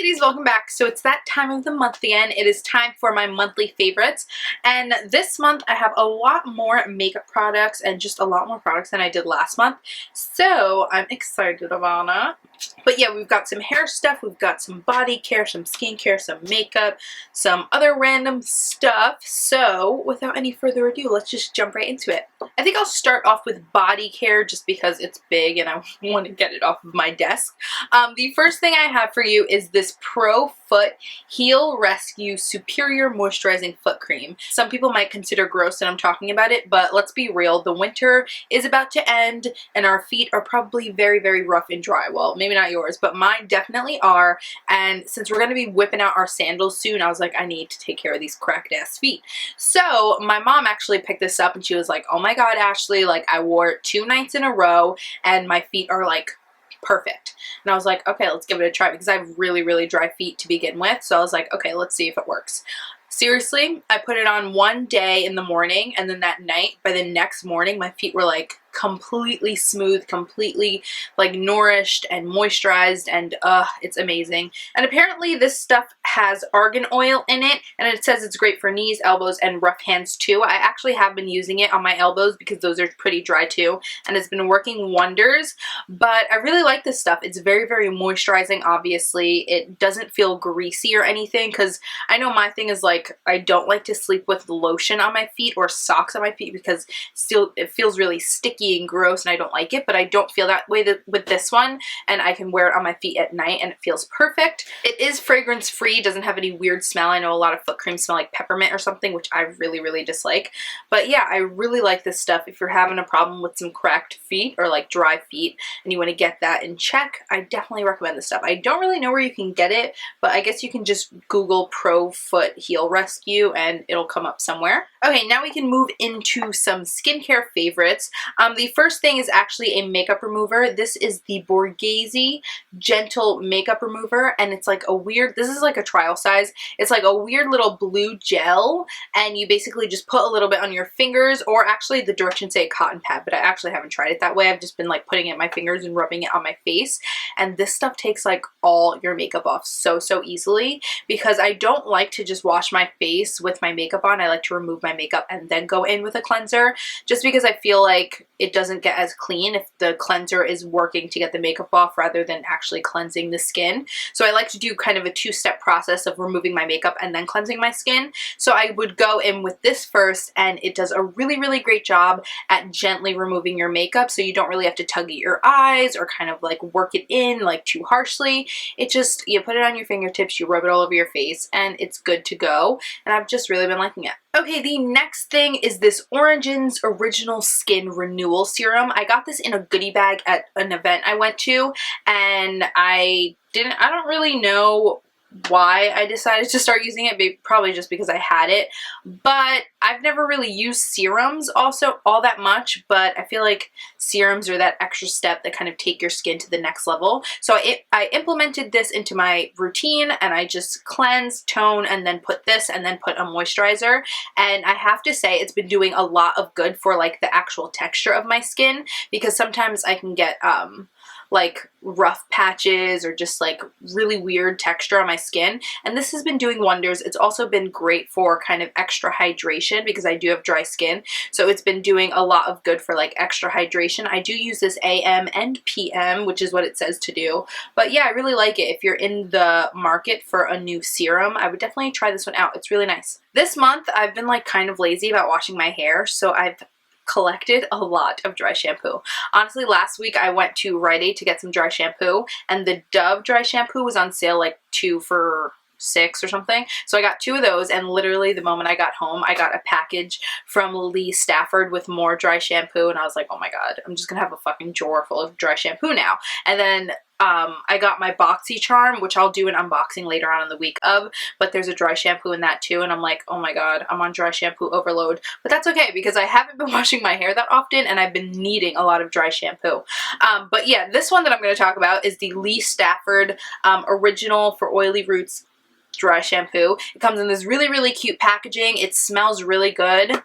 ladies, welcome back. So it's that time of the month again. It is time for my monthly favorites, and this month I have a lot more makeup products and just a lot more products than I did last month, so I'm excited about it. But yeah, we've got some hair stuff, we've got some body care, some skincare, some makeup, some other random stuff. So without any further ado, let's just jump right into it. I think I'll start off with body care just because it's big and I want to get it off of my desk. The first thing I have for you is this Pro Foot Heel Rescue Superior Moisturizing Foot Cream. Some people might consider gross that I'm talking about it, but let's be real, the winter is about to end and our feet are probably very, very rough and dry. Well, maybe not yours, but mine definitely are, and since we're going to be whipping out our sandals soon, I was like, I need to take care of these cracked ass feet. So my mom actually picked this up and she was like, oh my god, Ashley, like I wore it 2 nights in a row and my feet are like perfect. And I was like, okay, let's give it a try because I have really, really dry feet to begin with. So I was like, okay, let's see if it works. Seriously, I put it on one day in the morning, and then that night, by the next morning, my feet were like completely smooth, completely like nourished and moisturized, and it's amazing. And apparently this stuff has argan oil in it, and it says it's great for knees, elbows, and rough hands too. I actually have been using it on my elbows because those are pretty dry too, and it's been working wonders. But I really like this stuff. It's very, very moisturizing. Obviously it doesn't feel greasy or anything, because I know my thing is like I don't like to sleep with lotion on my feet or socks on my feet because still it feels really sticky and gross and I don't like it, but I don't feel that way with this one, and I can wear it on my feet at night and it feels perfect. It is fragrance free, doesn't have any weird smell. I know a lot of foot creams smell like peppermint or something, which I really, really dislike. But yeah, I really like this stuff. If you're having a problem with some cracked feet or like dry feet and you want to get that in check, I definitely recommend this stuff. I don't really know where you can get it, but I guess you can just Google Pro Foot Heel Rescue and it'll come up somewhere. Okay, now we can move into some skincare favorites. The first thing is actually a makeup remover. This is the Borghese Gentle Makeup Remover, and it's like a weird, this is like a trial size. It's like a weird little blue gel, and you basically just put a little bit on your fingers, or actually the directions say a cotton pad, but I actually haven't tried it that way. I've just been like putting it in my fingers and rubbing it on my face, and this stuff takes like all your makeup off so easily, because I don't like to just wash my face with my makeup on. I like to remove my makeup and then go in with a cleanser, just because I feel like it doesn't get as clean if the cleanser is working to get the makeup off rather than actually cleansing the skin. So I like to do kind of a two-step process of removing my makeup and then cleansing my skin. So I would go in with this first, and it does a really, really great job at gently removing your makeup, so you don't really have to tug at your eyes or kind of like work it in like too harshly. It just, you put it on your fingertips, you rub it all over your face, and it's good to go. And I've just really been liking it. Okay, the next thing is this Origins Original Skin Renewal Serum. I got this in a goodie bag at an event I went to, and I don't really know why I decided to start using it, probably just because I had it, but I've never really used serums also all that much, but I feel like serums are that extra step that kind of take your skin to the next level. So I implemented this into my routine, and I just cleanse, tone, and then put this, and then put a moisturizer, and I have to say it's been doing a lot of good for like the actual texture of my skin, because sometimes I can get like rough patches or just like really weird texture on my skin, and this has been doing wonders. It's also been great for kind of extra hydration because I do have dry skin, so it's been doing a lot of good for like extra hydration. I do use this AM and PM, which is what it says to do, but yeah, I really like it. If you're in the market for a new serum, I would definitely try this one out. It's really nice. This month I've been like kind of lazy about washing my hair, so I've collected a lot of dry shampoo. Honestly, last week I went to Rite Aid to get some dry shampoo, and the Dove dry shampoo was on sale like 2 for $6 or something. So I got 2 of those, and literally the moment I got home, I got a package from Stafford with more dry shampoo, and I was like, oh my god, I'm just gonna have a fucking drawer full of dry shampoo now. And then I got my BoxyCharm, which I'll do an unboxing later on in the week of, but there's a dry shampoo in that too, and I'm like, oh my god, I'm on dry shampoo overload. But that's okay, because I haven't been washing my hair that often, and I've been needing a lot of dry shampoo. But yeah, this one that I'm going to talk about is the Stafford Original for Oily Roots dry shampoo. It comes in this really, really cute packaging. It smells really good.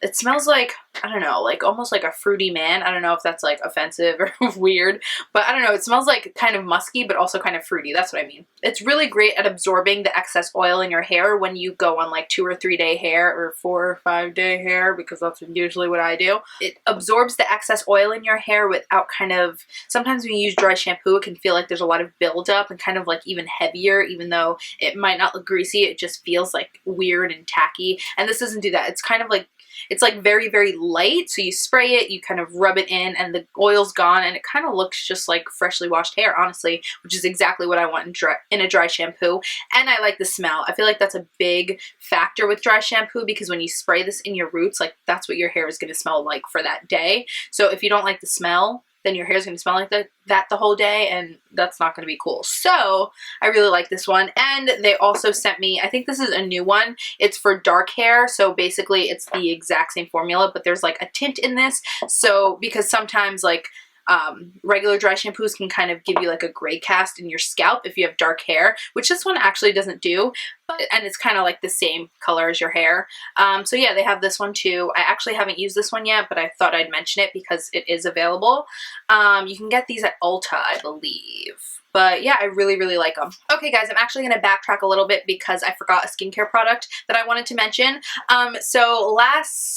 it smells like, I don't know, like almost like a fruity man. I don't know if that's like offensive or weird, but I don't know. It smells like kind of musky, but also kind of fruity. That's what I mean. It's really great at absorbing the excess oil in your hair when you go on like 2 or 3 day hair or 4 or 5 day hair, because that's usually what I do. It absorbs the excess oil in your hair without kind of, sometimes when you use dry shampoo, it can feel like there's a lot of buildup and kind of like even heavier, even though it might not look greasy. It just feels like weird and tacky. And this doesn't do that. It's kind of like, it's like very, very light. So you spray it, you kind of rub it in, and the oil's gone, and it kind of looks just like freshly washed hair, honestly, which is exactly what I want in a dry shampoo. And I like the smell. I feel like that's a big factor with dry shampoo, because when you spray this in your roots, like that's what your hair is going to smell like for that day. So if you don't like the smell, then your hair is going to smell like that the whole day, and that's not going to be cool. So I really like this one. And they also sent me, I think this is a new one. It's for dark hair. So basically it's the exact same formula, but there's like a tint in this. So because sometimes like regular dry shampoos can kind of give you like a gray cast in your scalp if you have dark hair, which this one actually doesn't do. And it's kind of like the same color as your hair. So yeah, they have this one too. I actually haven't used this one yet, but I thought I'd mention it because it is available. You can get these at Ulta, I believe. But yeah, I really, really like them. Okay guys, I'm actually going to backtrack a little bit because I forgot a skincare product that I wanted to mention. So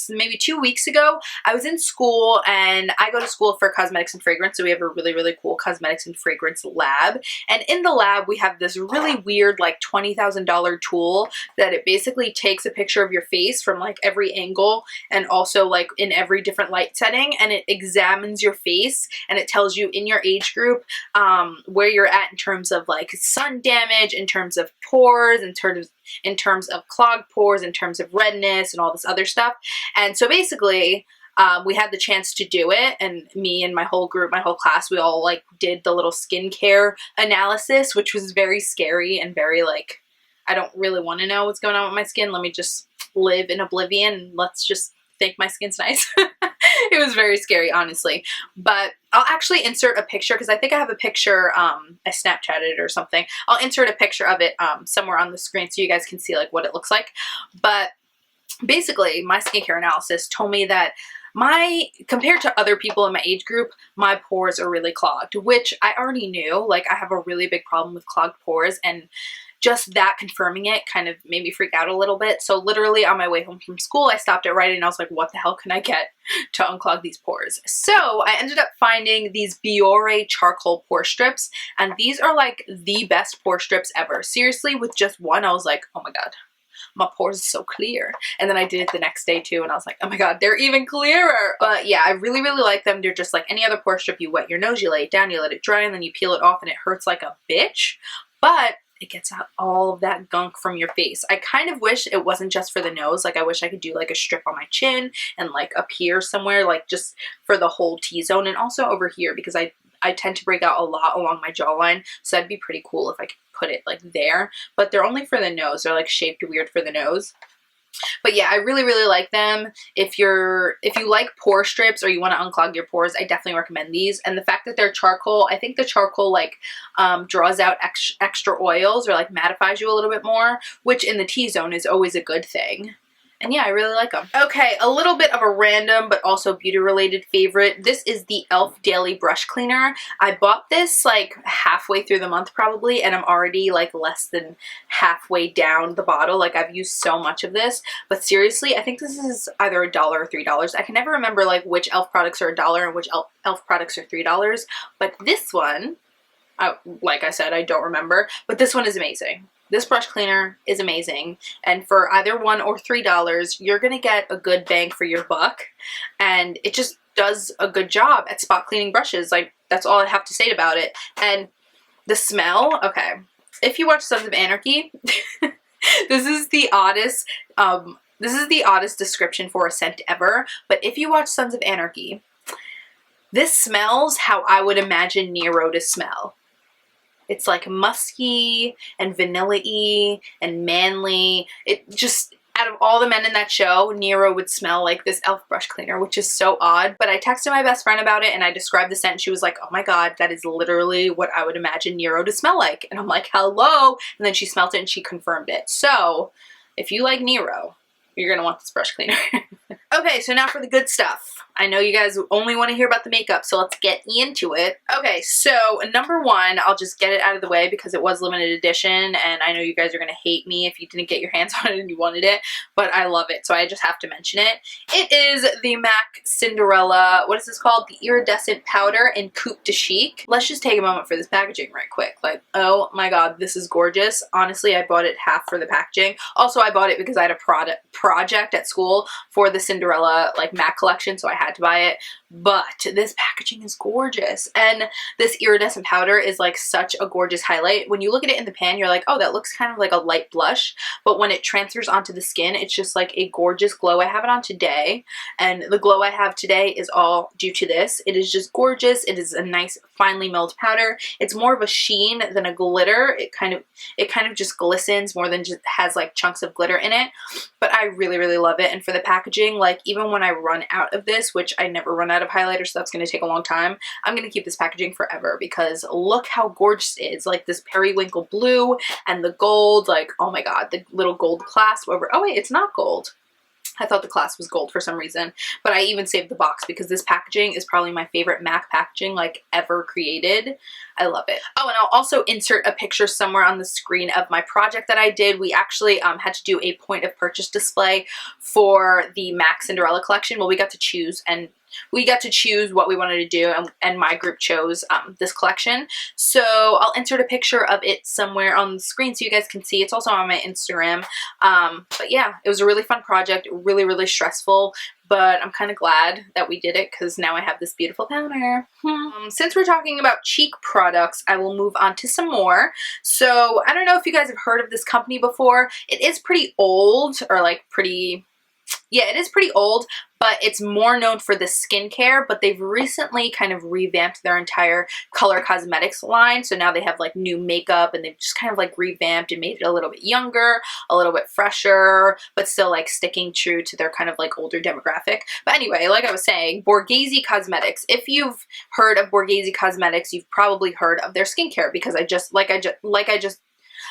maybe 2 weeks ago, I was in school, and I go to school for cosmetics and fragrance. So we have a really, really cool cosmetics and fragrance lab. And in the lab, we have this really weird like $20,000 tool that it basically takes a picture of your face from like every angle and also like in every different light setting, and it examines your face, and it tells you in your age group where you're at in terms of like sun damage, in terms of pores, in terms of clogged pores, in terms of redness and all this other stuff. And so basically we had the chance to do it, and me and my whole group, my whole class, we all like did the little skincare analysis, which was very scary and very like, I don't really want to know what's going on with my skin. Let me just live in oblivion and let's just think my skin's nice. It was very scary, honestly. But I'll actually insert a picture, because I think I have a picture, I Snapchatted it or something. I'll insert a picture of it somewhere on the screen so you guys can see like what it looks like. But basically, my skincare analysis told me that compared to other people in my age group, my pores are really clogged, which I already knew. Like, I have a really big problem with clogged pores, and just that confirming it kind of made me freak out a little bit. So literally on my way home from school, I stopped at Rite Aid and I was like, what the hell can I get to unclog these pores? So I ended up finding these Biore charcoal pore strips, and these are like the best pore strips ever. Seriously, with just one, I was like, oh my God, my pores are so clear. And then I did it the next day too, and I was like, oh my God, they're even clearer. But yeah, I really, really like them. They're just like any other pore strip. You wet your nose, you lay it down, you let it dry, and then you peel it off, and it hurts like a bitch. But it gets out all of that gunk from your face. I kind of wish it wasn't just for the nose. Like, I wish I could do like a strip on my chin and like up here somewhere, like just for the whole T-zone, and also over here, because I tend to break out a lot along my jawline. So that'd be pretty cool if I could put it like there. But they're only for the nose. They're like shaped weird for the nose. But yeah, I really, really like them. If you like pore strips or you want to unclog your pores, I definitely recommend these. And the fact that they're charcoal, I think the charcoal like draws out extra oils or like mattifies you a little bit more, which in the T-zone is always a good thing. And yeah, I really like them. Okay, a little bit of a random but also beauty related favorite. This is the e.l.f. Daily Brush Cleaner. I bought this like halfway through the month probably, and I'm already like less than halfway down the bottle. Like, I've used so much of this. But seriously, I think this is either $1 or $3. I can never remember like which e.l.f. products are $1 and which e.l.f. products are $3. But this one, like I said, I don't remember. But this one is amazing. This brush cleaner is amazing, and for either $1 or $3, you're gonna get a good bang for your buck, and it just does a good job at spot cleaning brushes. Like, that's all I have to say about it. And the smell, okay, if you watch Sons of Anarchy, this is the oddest description for a scent ever, but if you watch Sons of Anarchy, this smells how I would imagine Nero to smell. It's like musky and vanilla-y and manly. It just, out of all the men in that show, Nero would smell like this e.l.f. brush cleaner, which is so odd. But I texted my best friend about it, and I described the scent, and she was like, oh my God, that is literally what I would imagine Nero to smell like. And I'm like, hello? And then she smelled it and she confirmed it. So if you like Nero, you're gonna want this brush cleaner. Okay, so now for the good stuff. I know you guys only want to hear about the makeup, so let's get into it. Okay, so number one, I'll just get it out of the way because it was limited edition, and I know you guys are going to hate me if you didn't get your hands on it and you wanted it, but I love it, so I just have to mention it. It is the MAC Cinderella, what is this called? The Iridescent Powder in Coupe de Chic. Let's just take a moment for this packaging right quick. Like, oh my god, this is gorgeous. Honestly, I bought it half for the packaging. Also, I bought it because I had a project at school for the Cinderella like MAC collection, so I had to buy it. But this packaging is gorgeous, and this iridescent powder is like such a gorgeous highlight. When you look at it in the pan, you're like, oh, that looks kind of like a light blush, but when it transfers onto the skin, it's just like a gorgeous glow. I have it on today, and the glow I have today is all due to this. It is just gorgeous. It is a nice finely milled powder. It's more of a sheen than a glitter. It kind of just glistens more than just has like chunks of glitter in it, but I really, really love it. And for the packaging, like even when I run out of this, which I never run out of highlighter, so that's going to take a long time, I'm going to keep this packaging forever because look how gorgeous it is. Like this periwinkle blue and the gold, like oh my god, the little gold clasp over, oh wait, it's not gold. I thought the clasp was gold for some reason, but I even saved the box because this packaging is probably my favorite MAC packaging like ever created. I love it. Oh, and I'll also insert a picture somewhere on the screen of my project that I did. We actually had to do a point of purchase display for the MAC Cinderella collection. Well, we got to choose what we wanted to do, and my group chose this collection. So I'll insert a picture of it somewhere on the screen so you guys can see. It's also on my Instagram. But yeah, it was a really fun project, really, really stressful, but I'm kind of glad that we did it because now I have this beautiful powder. Since we're talking about cheek products, I will move on to some more. So I don't know if you guys have heard of this company before. It is pretty old, or like pretty... yeah, it is pretty old, but it's more known for the skincare, but they've recently kind of revamped their entire color cosmetics line. So now they have like new makeup, and they've just kind of like revamped and made it a little bit younger, a little bit fresher, but still like sticking true to their kind of like older demographic. But anyway, like I was saying, Borghese Cosmetics. If you've heard of Borghese Cosmetics, you've probably heard of their skincare because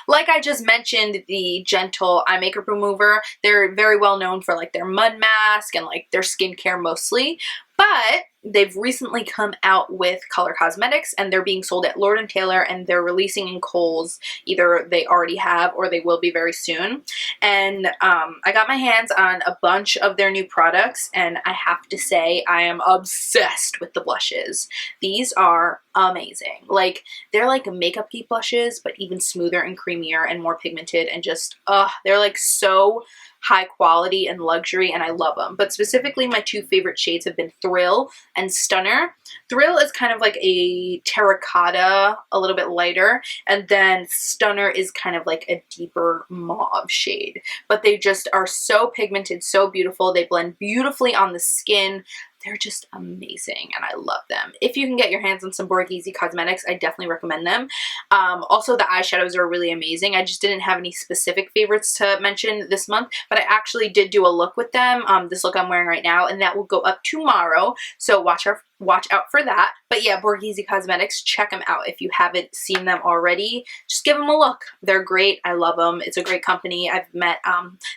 like I just mentioned, the Gentle Eye Makeup Remover. They're very well known for like their mud mask and like their skincare mostly, but they've recently come out with color cosmetics, and they're being sold at Lord & Taylor, and they're releasing in Kohl's. Either they already have or they will be very soon. And I got my hands on a bunch of their new products, and I have to say I am obsessed with the blushes. These are amazing. Like, they're like makeup geek blushes, but even smoother and creamier and more pigmented, and just they're like so high quality and luxury, and I love them. But specifically, my two favorite shades have been Thrill and Stunner. Thrill is kind of like a terracotta, a little bit lighter, and then Stunner is kind of like a deeper mauve shade. But they just are so pigmented, so beautiful. They blend beautifully on the skin. They're just amazing, and I love them. If you can get your hands on some Borghese Cosmetics, I definitely recommend them. Also, the eyeshadows are really amazing. I just didn't have any specific favorites to mention this month, but I actually did do a look with them, this look I'm wearing right now, and that will go up tomorrow, so watch out for that. But yeah, Borghese Cosmetics, check them out if you haven't seen them already. Just give them a look. They're great. I love them. It's a great company. I've met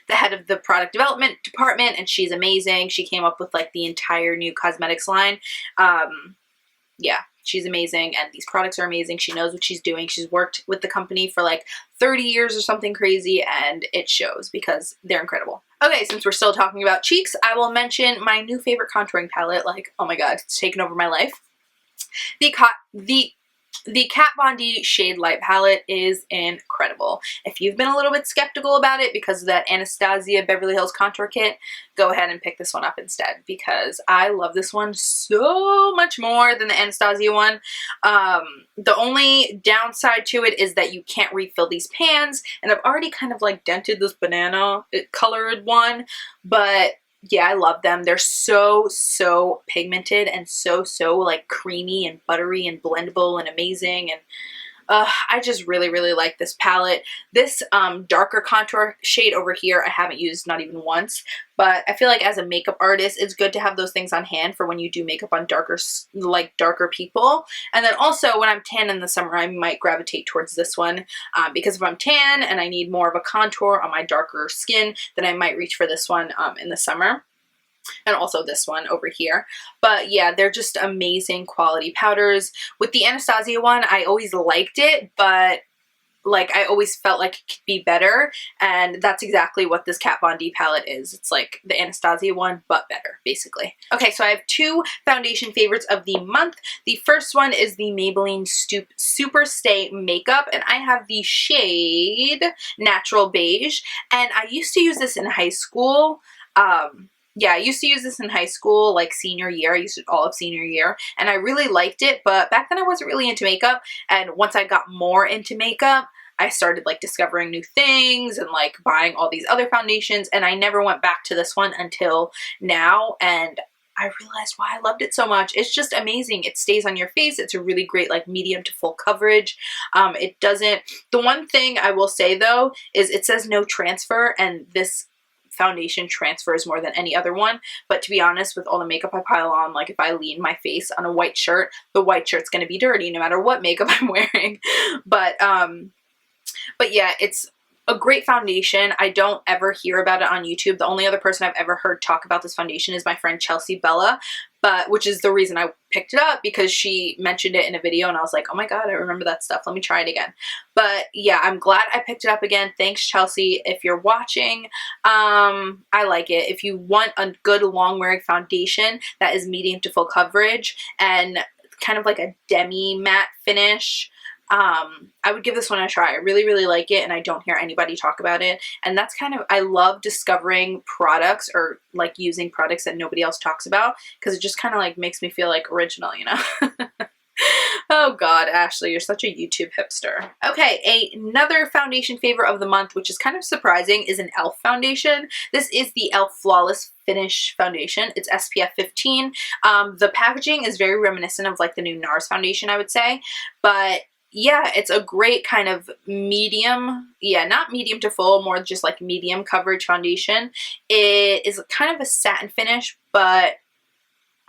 the head of the product development department, and she's amazing. She came up with like the entire new cosmetics line. Yeah, she's amazing, and these products are amazing. She knows what she's doing. She's worked with the company for like 30 years or something crazy, and it shows because they're incredible. Okay, since we're still talking about cheeks, I will mention my new favorite contouring palette. Like, oh my god, it's taken over my life. The Kat Von D Shade Light palette is incredible. If you've been a little bit skeptical about it because of that Anastasia Beverly Hills contour kit, go ahead and pick this one up instead, because I love this one so much more than the Anastasia one. The only downside to it is that you can't refill these pans, and I've already kind of like dented this banana colored one, but yeah, I love them. They're so pigmented and so like creamy and buttery and blendable and amazing, and I just really, really like this palette. This darker contour shade over here I haven't used not even once, but I feel like as a makeup artist, it's good to have those things on hand for when you do makeup on darker people. And then also when I'm tan in the summer, I might gravitate towards this one because if I'm tan and I need more of a contour on my darker skin, then I might reach for this one in the summer. And also this one over here. But yeah, they're just amazing quality powders. With the Anastasia one, I always liked it, but like I always felt like it could be better, and that's exactly what this Kat Von D palette is. It's like the Anastasia one, but better, basically. Okay, so I have two foundation favorites of the month. The first one is the Maybelline Super Stay Makeup, and I have the shade Natural Beige, and I used to use this in high school. Yeah, I used to use this in high school, like senior year. I used it all of senior year, and I really liked it, but back then I wasn't really into makeup, and once I got more into makeup, I started like discovering new things and like buying all these other foundations, and I never went back to this one until now, and I realized why I loved it so much. It's just amazing. It stays on your face. It's a really great like medium to full coverage. It doesn't, the one thing I will say though is it says no transfer, and this foundation transfers more than any other one, but to be honest, with all the makeup I pile on, like if I lean my face on a white shirt, the white shirt's gonna be dirty no matter what makeup I'm wearing. But yeah, it's a great foundation. I don't ever hear about it on YouTube. The only other person I've ever heard talk about this foundation is my friend Chelsea Bella, which is the reason I picked it up, because she mentioned it in a video and I was like, oh my god, I remember that stuff. Let me try it again. But yeah, I'm glad I picked it up again. Thanks, Chelsea, if you're watching. I like it. If you want a good long wearing foundation that is medium to full coverage and kind of like a demi matte finish, I would give this one a try. I really, really like it, and I don't hear anybody talk about it. And that's kind of, I love discovering products or like using products that nobody else talks about, because it just kind of like makes me feel like original, you know? Oh god, Ashley, you're such a YouTube hipster. Okay, another foundation favorite of the month, which is kind of surprising, is an e.l.f. foundation. This is the e.l.f. Flawless Finish foundation. It's SPF 15. The packaging is very reminiscent of like the new NARS foundation, I would say, but yeah, it's a great kind of medium, yeah, not medium to full, more just like medium coverage foundation. It is kind of a satin finish, but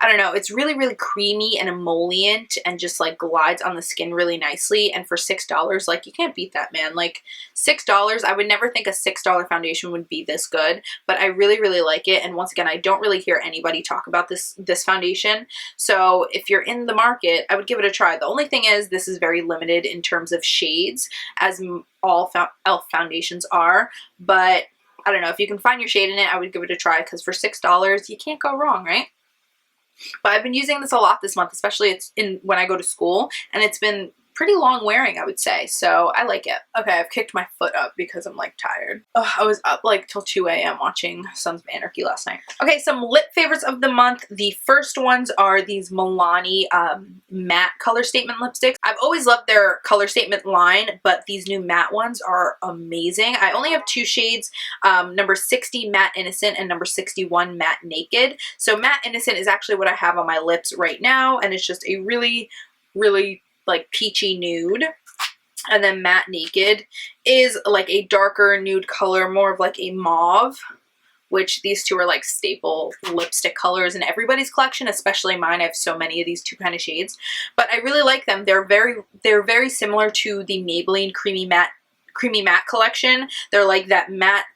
I don't know, it's really, really creamy and emollient and just like glides on the skin really nicely. And for $6, like you can't beat that, man. Like $6, I would never think a $6 foundation would be this good, but I really, really like it. And once again, I don't really hear anybody talk about this foundation. So if you're in the market, I would give it a try. The only thing is this is very limited in terms of shades, as all e.l.f. foundations are, but I don't know, if you can find your shade in it, I would give it a try, because for $6, you can't go wrong, right? But I've been using this a lot this month, especially when I go to school, and it's been pretty long wearing, I would say, so I like it. Okay, I've kicked my foot up because I'm like tired. Oh, I was up like till 2 a.m. watching Sons of Anarchy last night. Okay, some lip favorites of the month. The first ones are these Milani matte color statement lipsticks. I've always loved their color statement line, but these new matte ones are amazing. I only have two shades, number 60 Matte Innocent and number 61 Matte Naked. So Matte Innocent is actually what I have on my lips right now, and it's just a really, really like peachy nude. And then Matte Naked is like a darker nude color, more of like a mauve, which these two are like staple lipstick colors in everybody's collection, especially mine. I have so many of these two kind of shades, but I really like them. They're very similar to the Maybelline Creamy Matte collection. They're like that matte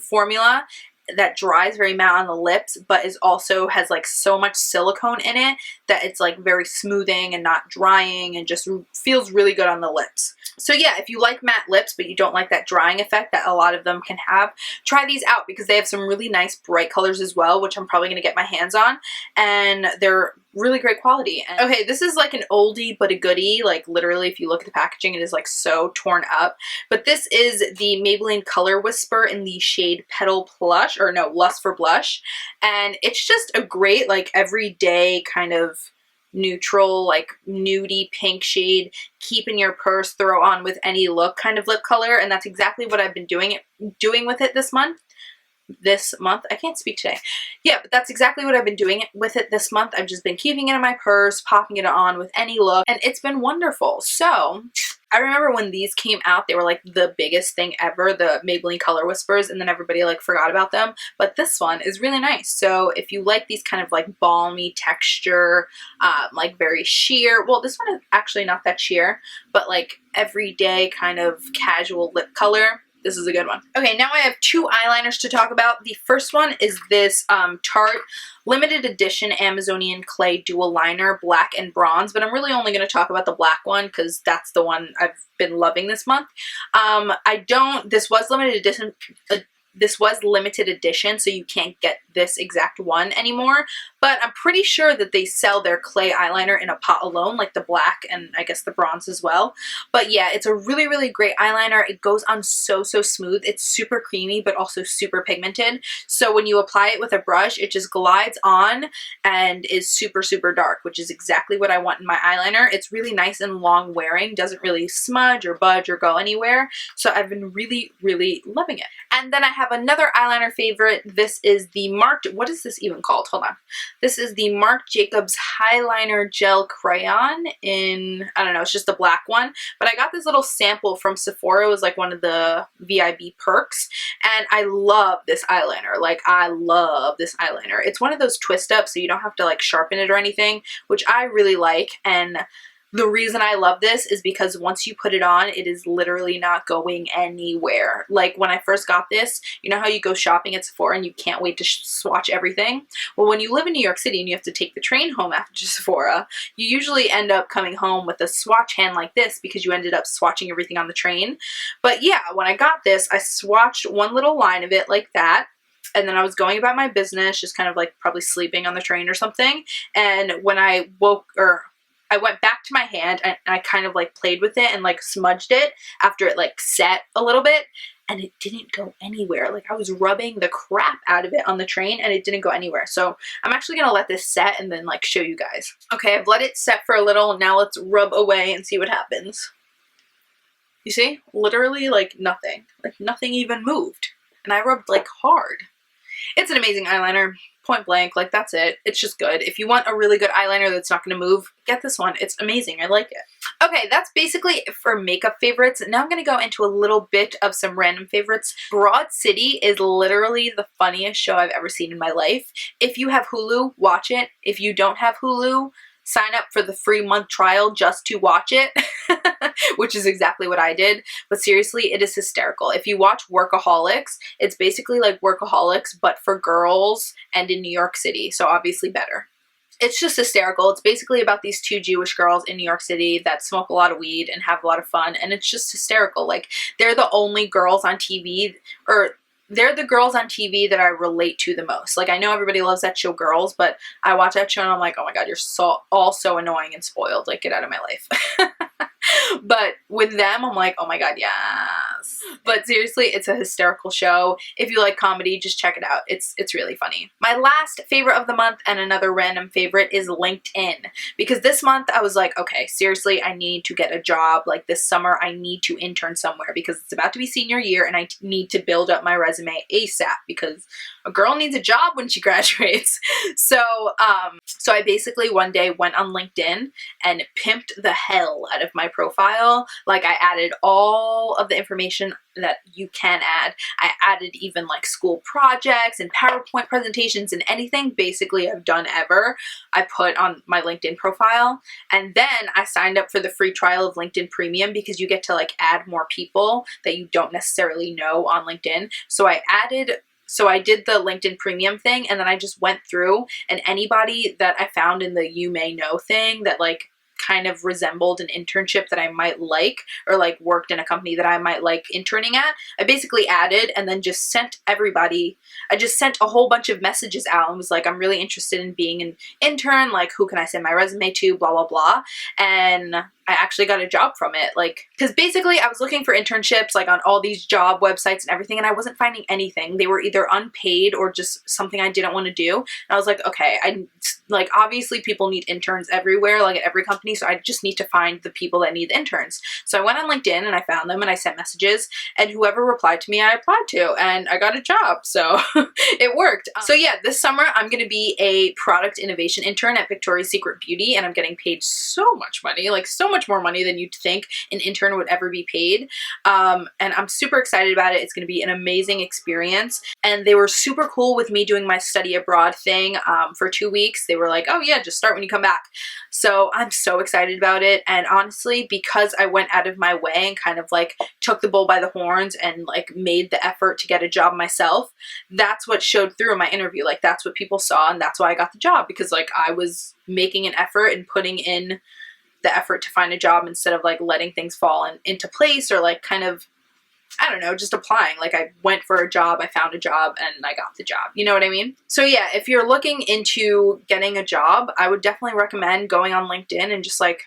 formula that dries very matte on the lips, but is also has like so much silicone in it that it's like very smoothing and not drying, and just feels really good on the lips. So yeah, if you like matte lips but you don't like that drying effect that a lot of them can have, try these out, because they have some really nice bright colors as well, which I'm probably going to get my hands on, and they're really great quality. And okay, this is like an oldie but a goodie. Like literally, if you look at the packaging, it is like so torn up, but this is the Maybelline Color Whisper in the shade Petal Plush, or no, Lust for Blush, and it's just a great like everyday kind of neutral, like nudie pink shade, keep in your purse, throw on with any look kind of lip color, and that's exactly what I've been doing with it this month. I can't speak today. Yeah, but that's exactly what I've been doing with it this month. I've just been keeping it in my purse, popping it on with any look, and it's been wonderful. So I remember when these came out, they were like the biggest thing ever, the Maybelline Color Whispers, and then everybody like forgot about them. But this one is really nice. So if you like these kind of like balmy texture, like very sheer, well, this one is actually not that sheer, but like everyday kind of casual lip color, this is a good one. Okay, now I have two eyeliners to talk about. The first one is this Tarte limited edition Amazonian Clay dual liner, black and bronze, but I'm really only going to talk about the black one because that's the one I've been loving this month. This was limited edition, so you can't get this exact one anymore, but I'm pretty sure that they sell their clay eyeliner in a pot alone, like the black and I guess the bronze as well. But yeah, it's a really, really great eyeliner. It goes on so, so smooth. It's super creamy, but also super pigmented. So when you apply it with a brush, it just glides on and is super, super dark, which is exactly what I want in my eyeliner. It's really nice and long wearing, doesn't really smudge or budge or go anywhere. So I've been really, really loving it. And then I have another eyeliner favorite. This is the what is this even called? Hold on. This is the Marc Jacobs Highliner Gel Crayon in, I don't know, it's just a black one. But I got this little sample from Sephora. It was like one of the VIB perks. And I love this eyeliner. Like, I love this eyeliner. It's one of those twist ups, so you don't have to like sharpen it or anything, which I really like. And the reason I love this is because once you put it on, it is literally not going anywhere. Like when I first got this, you know how you go shopping at Sephora and you can't wait to swatch everything? Well, when you live in New York City and you have to take the train home after Sephora, you usually end up coming home with a swatch hand like this because you ended up swatching everything on the train. But yeah, when I got this, I swatched one little line of it like that. And then I was going about my business, just kind of like probably sleeping on the train or something. And when I I went back to my hand and I kind of like played with it and like smudged it after it like set a little bit, and it didn't go anywhere. Like I was rubbing the crap out of it on the train and it didn't go anywhere. So I'm actually gonna let this set and then like show you guys. Okay, I've let it set for a little. Now let's rub away and see what happens. You see? Literally like nothing. Like nothing even moved. And I rubbed like hard. It's an amazing eyeliner. Point blank, like that's it. It's just good. If you want a really good eyeliner that's not going to move, get this one. It's amazing. I like it. Okay, that's basically it for makeup favorites. Now I'm going to go into a little bit of some random favorites. Broad City is literally the funniest show I've ever seen in my life. If you have Hulu, watch it. If you don't have Hulu, sign up for the free month trial just to watch it, which is exactly what I did. But seriously, it is hysterical. If you watch Workaholics, it's basically like Workaholics, but for girls and in New York City, so obviously better. It's just hysterical. It's basically about these two Jewish girls in New York City that smoke a lot of weed and have a lot of fun, and it's just hysterical. Like, they're the only girls on TV, or they're the girls on TV that I relate to the most. Like, I know everybody loves that show Girls, but I watch that show and I'm like, oh my god, you're all so annoying and spoiled. Like, get out of my life. But with them, I'm like, oh my god, yes. But seriously, it's a hysterical show. If you like comedy, just check it out. It's really funny. My last favorite of the month, and another random favorite, is LinkedIn. Because this month I was like, okay, seriously, I need to get a job. Like this summer, I need to intern somewhere because it's about to be senior year and I need to build up my resume ASAP because a girl needs a job when she graduates. So I basically one day went on LinkedIn and pimped the hell out of my profile. Like, I added all of the information that you can add. I added even like school projects and PowerPoint presentations and anything basically I've done ever, I put on my LinkedIn profile. And then I signed up for the free trial of LinkedIn Premium because you get to like add more people that you don't necessarily know on LinkedIn. So I did the LinkedIn Premium thing, and then I just went through, and anybody that I found in the you may know thing that like kind of resembled an internship that I might like, or like worked in a company that I might like interning at, I basically added and then just sent everybody. I just sent a whole bunch of messages out and was like, I'm really interested in being an intern, like who can I send my resume to, blah blah blah. And I actually got a job from it, like, because basically I was looking for internships like on all these job websites and everything, and I wasn't finding anything. They were either unpaid or just something I didn't want to do. And I was like, okay, like, obviously people need interns everywhere, like at every company, so I just need to find the people that need the interns. So I went on LinkedIn and I found them and I sent messages, and whoever replied to me, I applied to, and I got a job, so it worked. So yeah, this summer I'm gonna be a product innovation intern at Victoria's Secret Beauty, and I'm getting paid so much money, like so much more money than you'd think an intern would ever be paid. And I'm super excited about it. It's gonna be an amazing experience, and they were super cool with me doing my study abroad thing for 2 weeks. They were like, oh yeah, just start when you come back. So I'm so excited about it, and honestly, because I went out of my way and kind of like took the bull by the horns and like made the effort to get a job myself, that's what showed through in my interview. Like, that's what people saw, and that's why I got the job, because like I was making an effort and putting in the effort to find a job instead of like letting things fall into place, or like kind of, I don't know, just applying. Like, I went for a job, I found a job, and I got the job. You know what I mean? So yeah, if you're looking into getting a job, I would definitely recommend going on LinkedIn and just like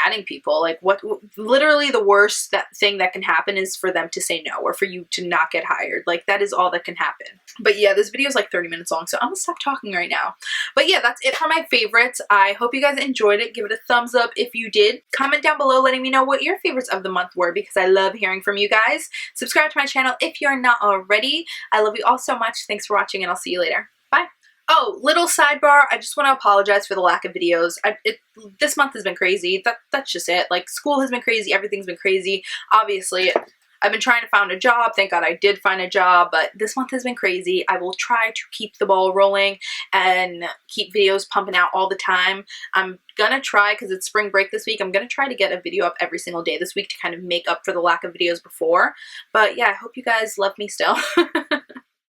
adding people. Like, what literally the worst thing that can happen is for them to say no, or for you to not get hired. Like, that is all that can happen. But yeah, this video is like 30 minutes long, so I'm gonna stop talking right now. But yeah, that's it for my favorites. I hope you guys enjoyed it. Give it a thumbs up if you did. Comment down below letting me know what your favorites of the month were, because I love hearing from you guys. Subscribe to my channel if you're not already. I love you all so much. Thanks for watching, and I'll see you later. Bye. Oh, little sidebar, I just want to apologize for the lack of videos. This month has been crazy. That's just it. Like, school has been crazy. Everything's been crazy. Obviously, I've been trying to find a job. Thank God I did find a job, but this month has been crazy. I will try to keep the ball rolling and keep videos pumping out all the time. I'm gonna try, because it's spring break this week, I'm gonna try to get a video up every single day this week to kind of make up for the lack of videos before. But yeah, I hope you guys love me still.